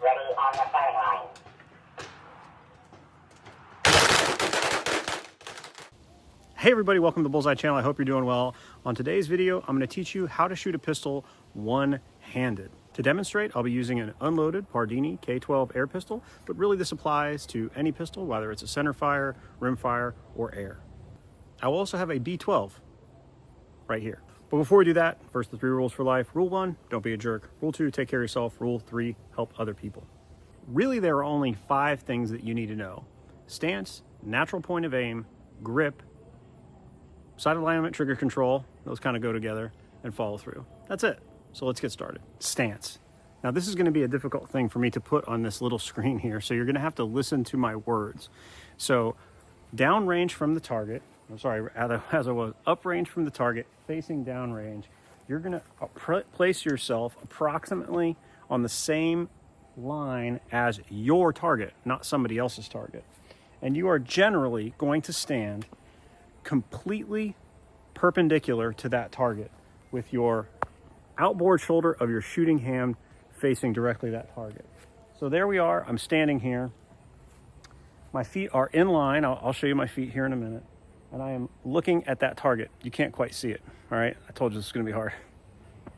Ready on the firing line. Hey everybody, welcome to the Bullseye channel. I hope you're doing well. On today's video, I'm going to teach you how to shoot a pistol one-handed. To demonstrate, I'll be using an unloaded Pardini K12 air pistol, but really this applies to any pistol, whether it's a center fire, rim fire, or air. I will also have a B12 right here. But before we do that, first the 3 rules for life. Rule 1, don't be a jerk. Rule 2, take care of yourself. Rule 3, help other people. Really, there are only 5 things that you need to know: stance, natural point of aim, grip, sight alignment, trigger control, those kind of go together, and follow through. That's it. So let's get started. Stance. Now this is going to be a difficult thing for me to put on this little screen here, so you're going to have to listen to my words. So downrange from the target, as I was, uprange from the target, facing downrange, you're going to place yourself approximately on the same line as your target, not somebody else's target. And you are generally going to stand completely perpendicular to that target with your outboard shoulder of your shooting hand facing directly that target. So there we are. I'm standing here. My feet are in line. I'll show you my feet here in a minute. And I am looking at that target. You can't quite see it. All right. I told you this is going to be hard.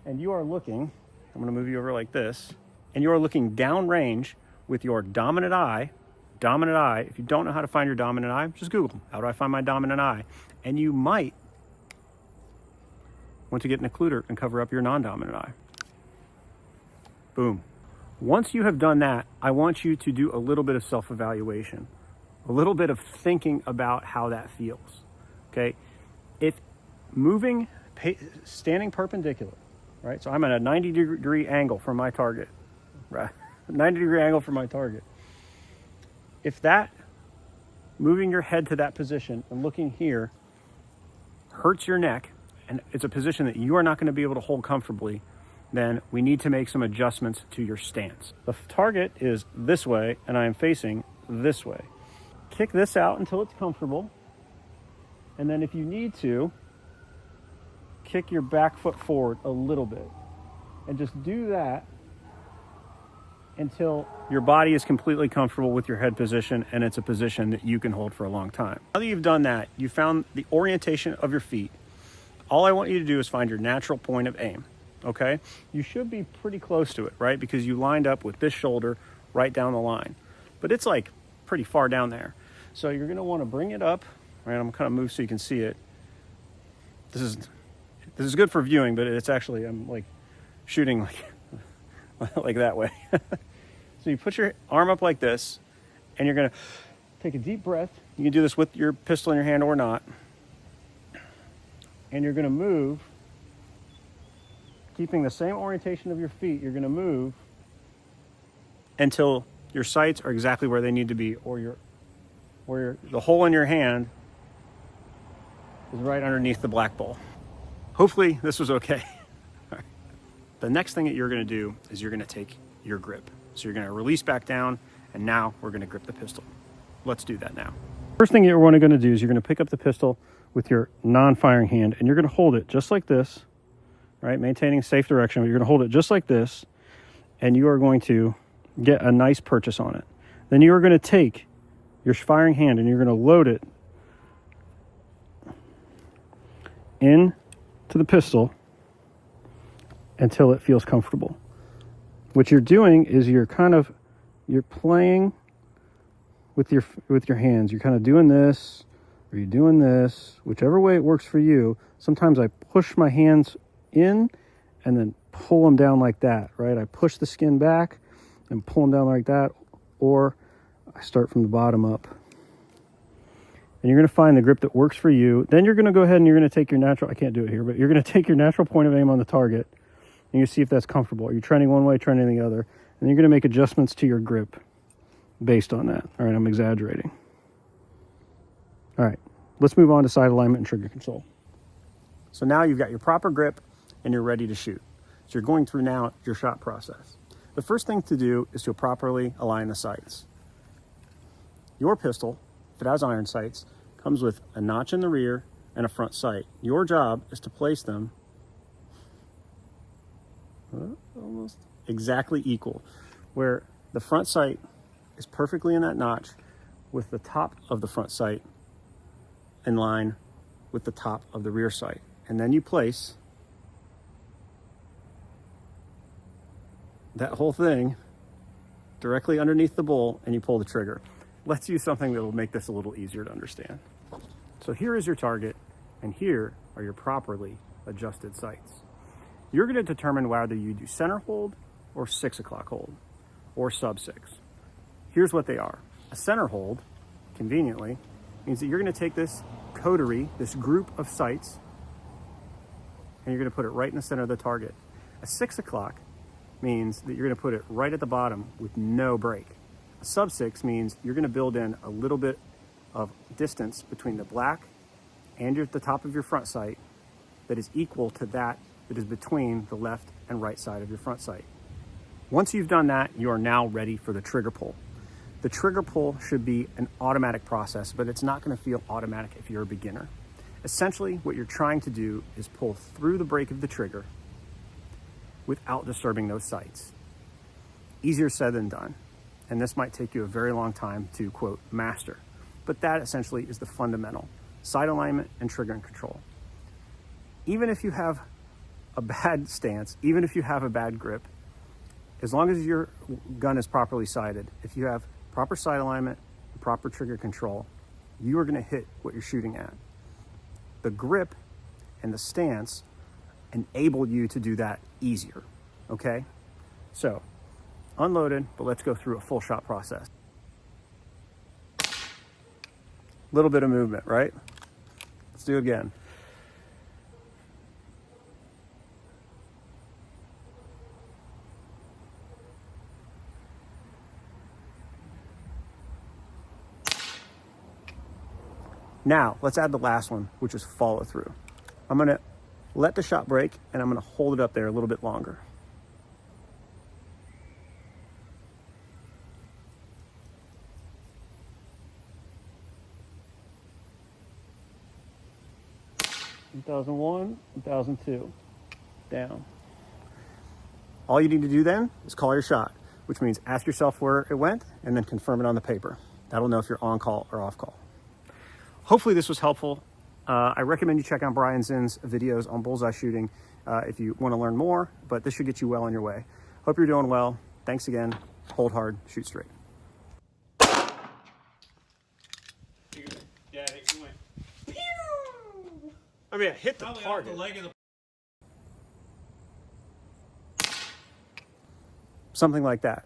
And you are looking, I'm going to move you over like this, and you are looking downrange with your dominant eye. Dominant eye. If you don't know how to find your dominant eye, just Google, how do I find my dominant eye? And you might want to get an occluder and cover up your non-dominant eye. Boom. Once you have done that, I want you to do a little bit of self-evaluation, a little bit of thinking about how that feels. Okay. If moving, standing perpendicular, right? So I'm at a 90-degree angle from my target, right? 90-degree angle from my target. If that, moving your head to that position and looking here hurts your neck, and it's a position that you are not going to be able to hold comfortably, then we need to make some adjustments to your stance. The target is this way, and I am facing this way. Kick this out until it's comfortable, and then if you need to, kick your back foot forward a little bit, and just do that until your body is completely comfortable with your head position and it's a position that you can hold for a long time. Now that you've done that, you found the orientation of your feet. All I want you to do is find your natural point of aim, okay? You should be pretty close to it, right? Because you lined up with this shoulder right down the line. But it's like pretty far down there. So you're gonna wanna bring it up, right? I'm gonna move so you can see it. This is good for viewing, but it's actually, I'm like shooting like that way. So you put your arm up like this, and you're gonna take a deep breath. You can do this with your pistol in your hand or not. And you're gonna move, keeping the same orientation of your feet. You're gonna move until your sights are exactly where they need to be, or the hole in your hand is right underneath the black ball. Hopefully this was okay. The next thing that you're going to do is you're going to take your grip. So you're going to release back down, and now we're going to grip the pistol. Let's do that now. First thing you're going to do is you're going to pick up the pistol with your non-firing hand, and you're going to hold it just like this, right? Maintaining safe direction, but you're going to hold it just like this, and you are going to get a nice purchase on it. Then you are going to take your firing hand and you're going to load it in to the pistol until it feels comfortable. What you're doing is you're playing with your hands. You're kind of doing this, or you're doing this, whichever way it works for you. Sometimes I push my hands in and then pull them down like that, right? I push the skin back and pull them down like that, or I start from the bottom up. And you're going to find the grip that works for you. Then you're going to go ahead and you're going to take your natural, I can't do it here, but you're going to take your natural point of aim on the target, and you see if that's comfortable. Are you trending one way, trending the other? And you're going to make adjustments to your grip based on that. All right, I'm exaggerating. All right, let's move on to sight alignment and trigger control. So now you've got your proper grip and you're ready to shoot. So you're going through now your shot process. The first thing to do is to properly align the sights. Your pistol, if it has iron sights, comes with a notch in the rear and a front sight. Your job is to place them almost exactly equal, where the front sight is perfectly in that notch with the top of the front sight in line with the top of the rear sight. And then you place that whole thing directly underneath the bull and you pull the trigger. Let's use something that will make this a little easier to understand. So here is your target, and here are your properly adjusted sights. You're going to determine whether you do center hold or 6 o'clock hold or sub 6. Here's what they are. A center hold, conveniently, means that you're going to take this coterie, this group of sights, and you're going to put it right in the center of the target. A 6 o'clock means that you're going to put it right at the bottom with no break. A sub 6 means you're going to build in a little bit of distance between the black and the top of your front sight that is equal to that is between the left and right side of your front sight. Once you've done that, you are now ready for the trigger pull. The trigger pull should be an automatic process, but it's not going to feel automatic if you're a beginner. Essentially, what you're trying to do is pull through the brake of the trigger without disturbing those sights. Easier said than done, and this might take you a very long time to, quote, master. But that essentially is the fundamental: sight alignment and trigger and control. Even if you have a bad stance, even if you have a bad grip, as long as your gun is properly sighted, if you have proper sight alignment, proper trigger control, you are going to hit what you're shooting at. The grip and the stance enable you to do that easier, okay? So, unloaded, but let's go through a full shot process. Little bit of movement, right? Let's do it again. Now, let's add the last one, which is follow through. I'm gonna let the shot break and I'm gonna hold it up there a little bit longer. (2001, 2002), down. All you need to do then is call your shot, which means ask yourself where it went and then confirm it on the paper. That'll know if you're on call or off call. Hopefully this was helpful. I recommend you check out Brian Zinn's videos on bullseye shooting if you want to learn more, but this should get you well on your way. Hope you're doing well. Thanks again. Hold hard, shoot straight. Yeah, it went. I mean, I hit the target. Something like that.